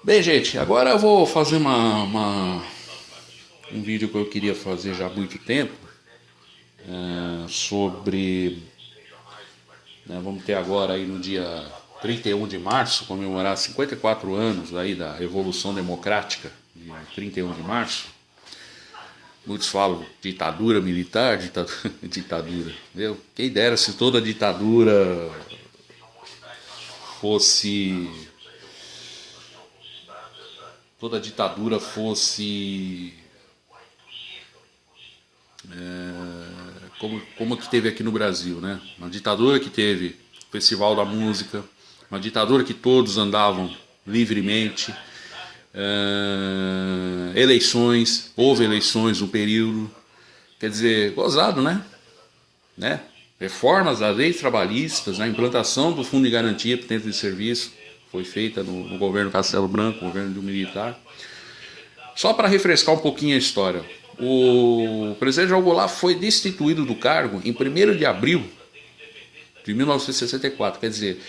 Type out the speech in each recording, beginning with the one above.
Bem, gente, agora eu vou fazer um vídeo que eu queria fazer já há muito tempo, sobre, vamos ter agora aí no dia 31 de março, comemorar 54 anos aí da Revolução Democrática, de 31 de março. Muitos falam ditadura militar, ditadura. Quem dera se toda ditadura fosse como que teve aqui no Brasil, né? Uma ditadura que teve o Festival da Música, uma ditadura que todos andavam livremente, houve eleições no período, quer dizer, gozado, né? Reformas das leis trabalhistas, a implantação do Fundo de Garantia por Tempo de Serviço, foi feita no governo Castelo Branco, governo do militar. Só para refrescar um pouquinho a história, o presidente João Goulart foi destituído do cargo em 1º de abril de 1964, quer dizer,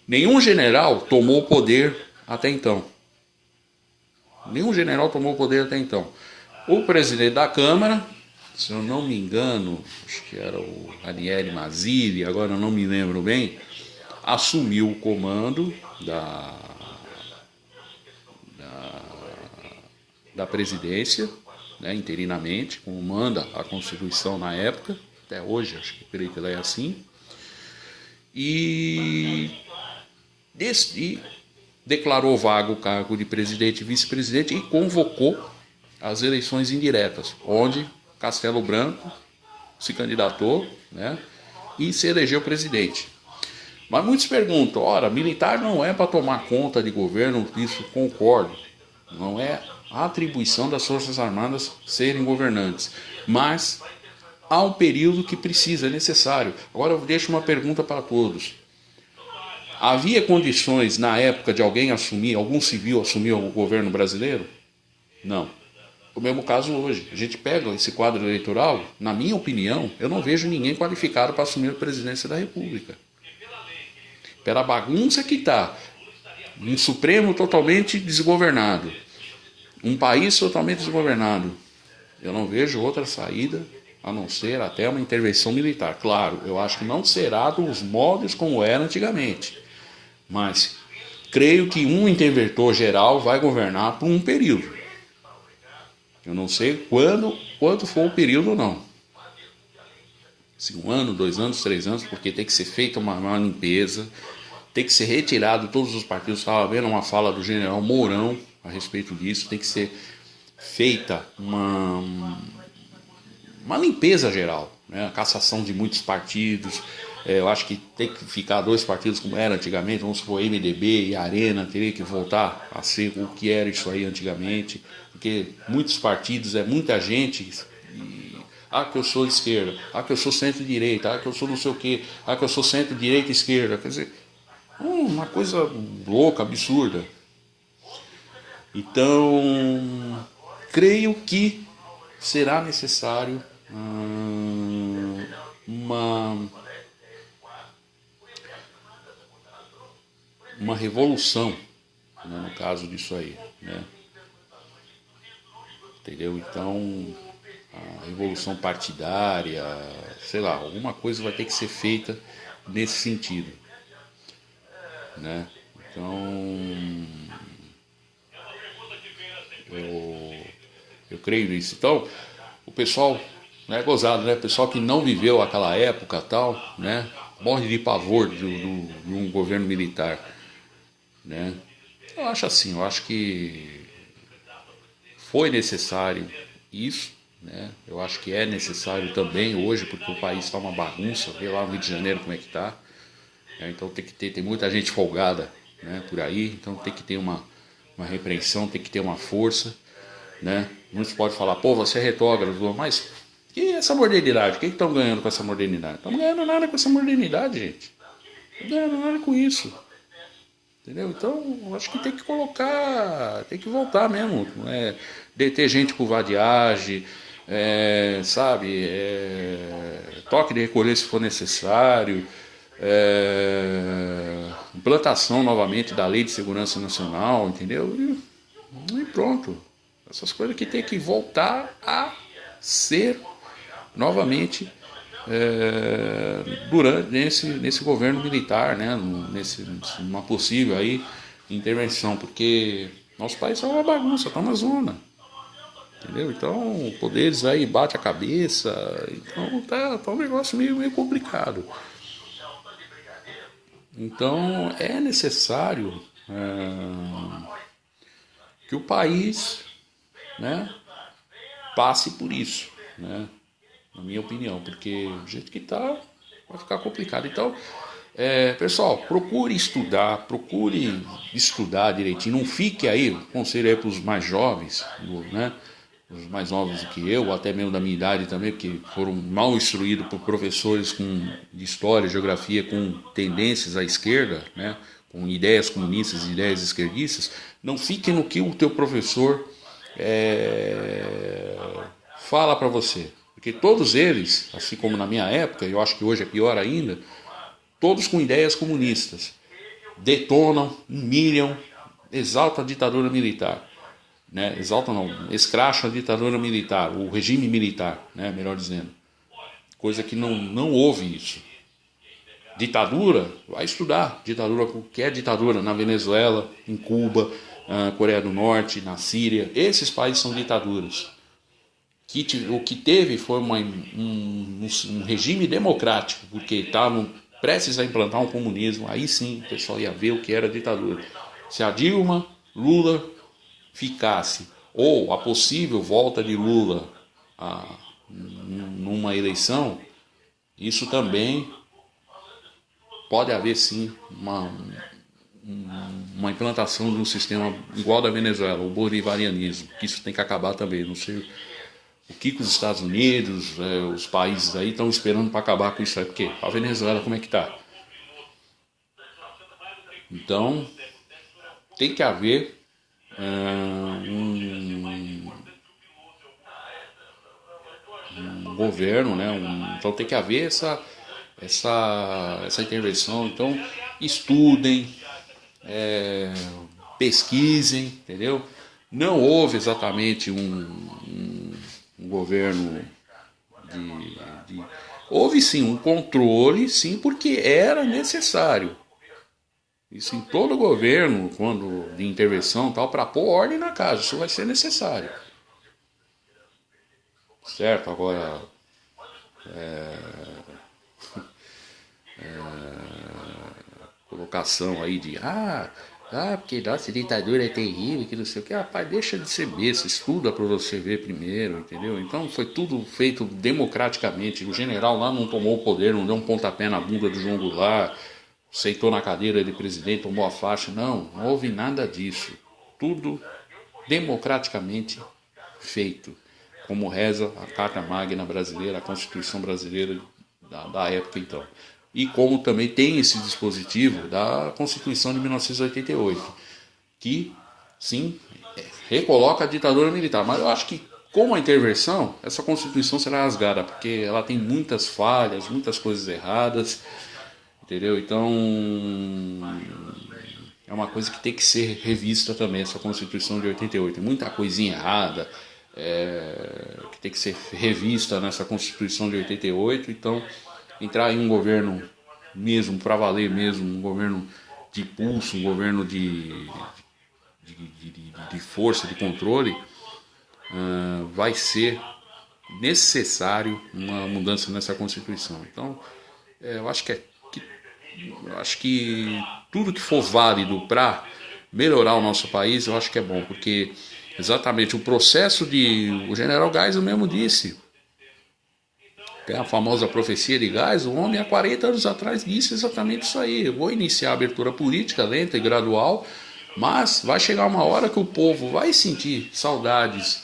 nenhum general tomou o poder até então. O presidente da Câmara, se eu não me engano, acho que era o Ranieri Mazzilli, agora eu não me lembro bem, assumiu o comando da presidência, interinamente, como manda a Constituição na época, até hoje, acho que creio que ela é assim, e declarou vago o cargo de presidente e vice-presidente e convocou as eleições indiretas, onde Castelo Branco se candidatou, e se elegeu presidente. Mas muitos perguntam, ora, militar não é para tomar conta de governo, isso concordo, não é a atribuição das Forças Armadas serem governantes, mas há um período que precisa, é necessário. Agora eu deixo uma pergunta para todos. Havia condições na época de algum civil assumir o governo brasileiro? Não. O mesmo caso hoje. A gente pega esse quadro eleitoral, na minha opinião, eu não vejo ninguém qualificado para assumir a presidência da República. Pela bagunça que está, um Supremo totalmente desgovernado, um país totalmente desgovernado, eu não vejo outra saída a não ser até uma intervenção militar. Claro, eu acho que não será dos moldes como era antigamente, mas creio que um interventor geral vai governar por um período. Eu não sei quanto for o período, não. Se 1 ano, 2 anos, 3 anos, porque tem que ser feita uma limpeza, tem que ser retirado todos os partidos. Estava vendo uma fala do general Mourão a respeito disso, tem que ser feita uma limpeza geral, a cassação de muitos partidos. Eu acho que tem que ficar 2 partidos como era antigamente, vamos supor, MDB e Arena, teria que voltar a ser o que era isso aí antigamente, porque muitos partidos, muita gente, que eu sou de esquerda, que eu sou centro-direita, que eu sou não sei o quê, que eu sou centro-direita e esquerda, quer dizer, uma coisa louca, absurda. Então, creio que será necessário uma revolução, no caso disso aí, entendeu? Então, a revolução partidária, sei lá, alguma coisa vai ter que ser feita nesse sentido, Então, eu creio nisso. Então, o pessoal, gozado, o pessoal que não viveu aquela época tal, morre de pavor de um governo militar, Eu acho assim, eu acho que foi necessário isso, Eu acho que é necessário também hoje, porque o país está uma bagunça, vê lá no Rio de Janeiro como é que está, então tem muita gente folgada, por aí, então tem que ter uma repreensão, tem que ter uma força, Muitos podem falar, pô, você é retrógrado, mas e essa modernidade? O que estão ganhando com essa modernidade? Não estão ganhando nada com essa modernidade, gente. Não estão ganhando nada com isso. Entendeu? Então, acho que tem que tem que voltar mesmo. Deter gente por vadiagem, toque de recolher se for necessário, implantação novamente da Lei de Segurança Nacional, entendeu? E pronto. Essas coisas que tem que voltar a ser novamente durante nesse governo militar, né? Numa possível aí intervenção, porque nosso país é uma bagunça, está uma zona. Entendeu? Então, poderes aí bate a cabeça, então tá um negócio meio complicado. Então, é necessário que o país, né, passe por isso, né, na minha opinião, porque do jeito que tá, vai ficar complicado. Então, pessoal, procure estudar direitinho, não fique aí, conselho aí para os mais jovens, né, os mais novos do que eu, ou até mesmo da minha idade também, porque foram mal instruídos por professores de história, geografia, com tendências à esquerda, né, com ideias comunistas e ideias esquerdistas. Não fique no que o teu professor fala para você, porque todos eles, assim como na minha época, eu acho que hoje é pior ainda, todos com ideias comunistas, detonam, humilham, exaltam a ditadura militar. Né, exalta não, escracha a ditadura militar, o regime militar, né, melhor dizendo. Coisa que não houve isso. Ditadura, vai estudar ditadura, o que é ditadura na Venezuela, em Cuba, na Coreia do Norte, na Síria. Esses países são ditaduras. O que teve foi um regime democrático, porque estavam prestes a implantar um comunismo. Aí sim o pessoal ia ver o que era ditadura. Se a Dilma, Lula ficasse, ou a possível volta de Lula numa eleição, isso também pode haver sim uma implantação de um sistema igual da Venezuela, o bolivarianismo, que isso tem que acabar também. Não sei o que os Estados Unidos, os países aí estão esperando para acabar com isso aí, porque a Venezuela como é que está? Então tem que haver um governo, né? Então tem que haver essa intervenção. Então estudem, pesquisem, entendeu? Não houve exatamente um governo houve sim um controle, sim, porque era necessário. Isso em todo governo, quando de intervenção tal, para pôr ordem na casa, isso vai ser necessário. Certo? Agora, colocação aí de porque nossa ditadura é terrível, que não sei o que. Rapaz, deixa de ser besta, estuda para você ver primeiro, entendeu? Então foi tudo feito democraticamente. O general lá não tomou o poder, não deu um pontapé na bunda do João Goulart, sentou na cadeira de presidente, tomou a faixa. Não houve nada disso. Tudo democraticamente feito, como reza a Carta Magna brasileira, a Constituição brasileira da época então. E como também tem esse dispositivo da Constituição de 1988, que sim, recoloca a ditadura militar. Mas eu acho que com a intervenção, essa Constituição será rasgada, porque ela tem muitas falhas, muitas coisas erradas, entendeu? Então é uma coisa que tem que ser revista também, essa Constituição de 88. Tem muita coisinha errada que tem que ser revista nessa Constituição de 88. Então, entrar em um governo mesmo, para valer mesmo, um governo de pulso, um governo de força, de controle, vai ser necessário uma mudança nessa Constituição. Então, eu acho que tudo que for válido para melhorar o nosso país, eu acho que é bom, porque exatamente o processo o general Geisel mesmo disse, que é a famosa profecia de Geisel, o homem há 40 anos atrás disse exatamente isso aí: eu vou iniciar a abertura política lenta e gradual, mas vai chegar uma hora que o povo vai sentir saudades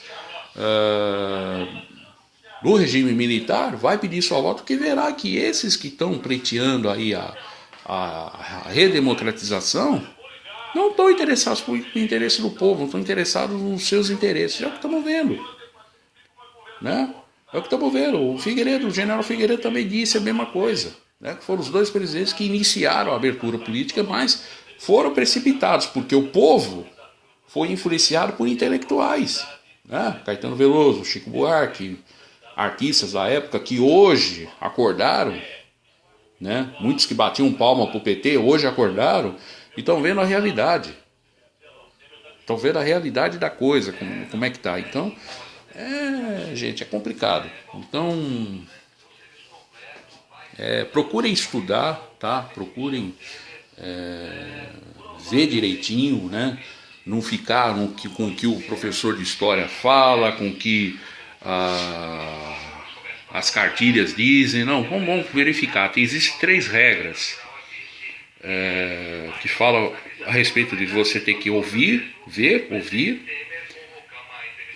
do regime militar, vai pedir sua volta, porque verá que esses que estão pleiteando aí a redemocratização não estão interessados no interesse do povo, não estão interessados nos seus interesses. É o que estamos vendo, né? É o que estamos vendo. O general Figueiredo também disse a mesma coisa. né? Foram os dois presidentes que iniciaram a abertura política, mas foram precipitados, porque o povo foi influenciado por intelectuais, né? Caetano Veloso, Chico Buarque, artistas da época que hoje acordaram, né? Muitos que batiam palma para o PT hoje acordaram e estão vendo a realidade. Estão vendo a realidade da coisa, como é que tá. Então, gente, é complicado. Então, procurem estudar, tá? Procurem ver direitinho, né? Não ficar com o que o professor de história fala, com o que as cartilhas dizem. Não, vamos verificar. Existem 3 regras que falam a respeito de você ter que ouvir,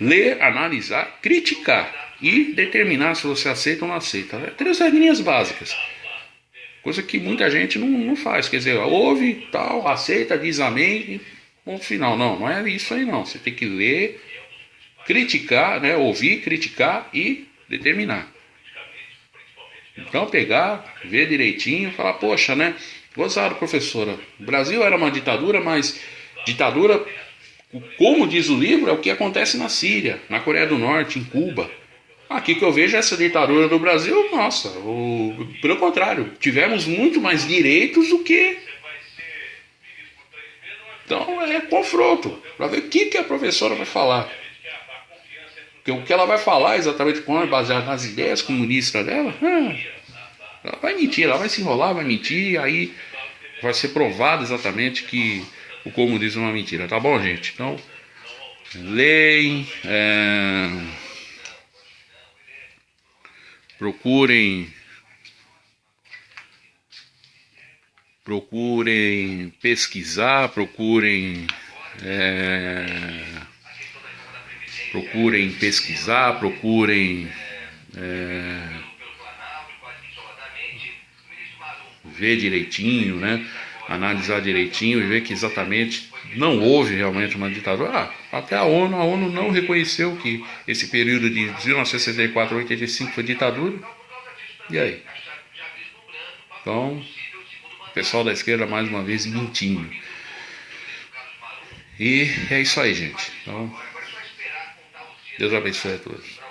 ler, analisar, criticar e determinar se você aceita ou não aceita. 3 regrinhas básicas. Coisa que muita gente não faz. Quer dizer, ouve, tal, aceita, diz amém, ponto final. Não é isso aí não. Você tem que ler, criticar, né? Ouvir, criticar e determinar. Então pegar, ver direitinho e falar, poxa, né? Gozado, professora. O Brasil era uma ditadura, mas ditadura, como diz o livro, é o que acontece na Síria, na Coreia do Norte, em Cuba. Aqui que eu vejo essa ditadura do Brasil, nossa, pelo contrário, tivemos muito mais direitos do que... Então é confronto, para ver o que a professora vai falar. Porque o que ela vai falar exatamente quando, baseado nas ideias comunistas dela, ela vai mentir, ela vai se enrolar, vai mentir, aí vai ser provado exatamente que o comunismo é uma mentira, tá bom, gente? Então, leem, procurem pesquisar, procurem ver direitinho, né? Analisar direitinho e ver que exatamente não houve realmente uma ditadura. Até a ONU não reconheceu que esse período de 1964 a 85 foi ditadura. E aí? Então, o pessoal da esquerda mais uma vez mentindo. E é isso aí, gente. Então, Deus abençoe a todos.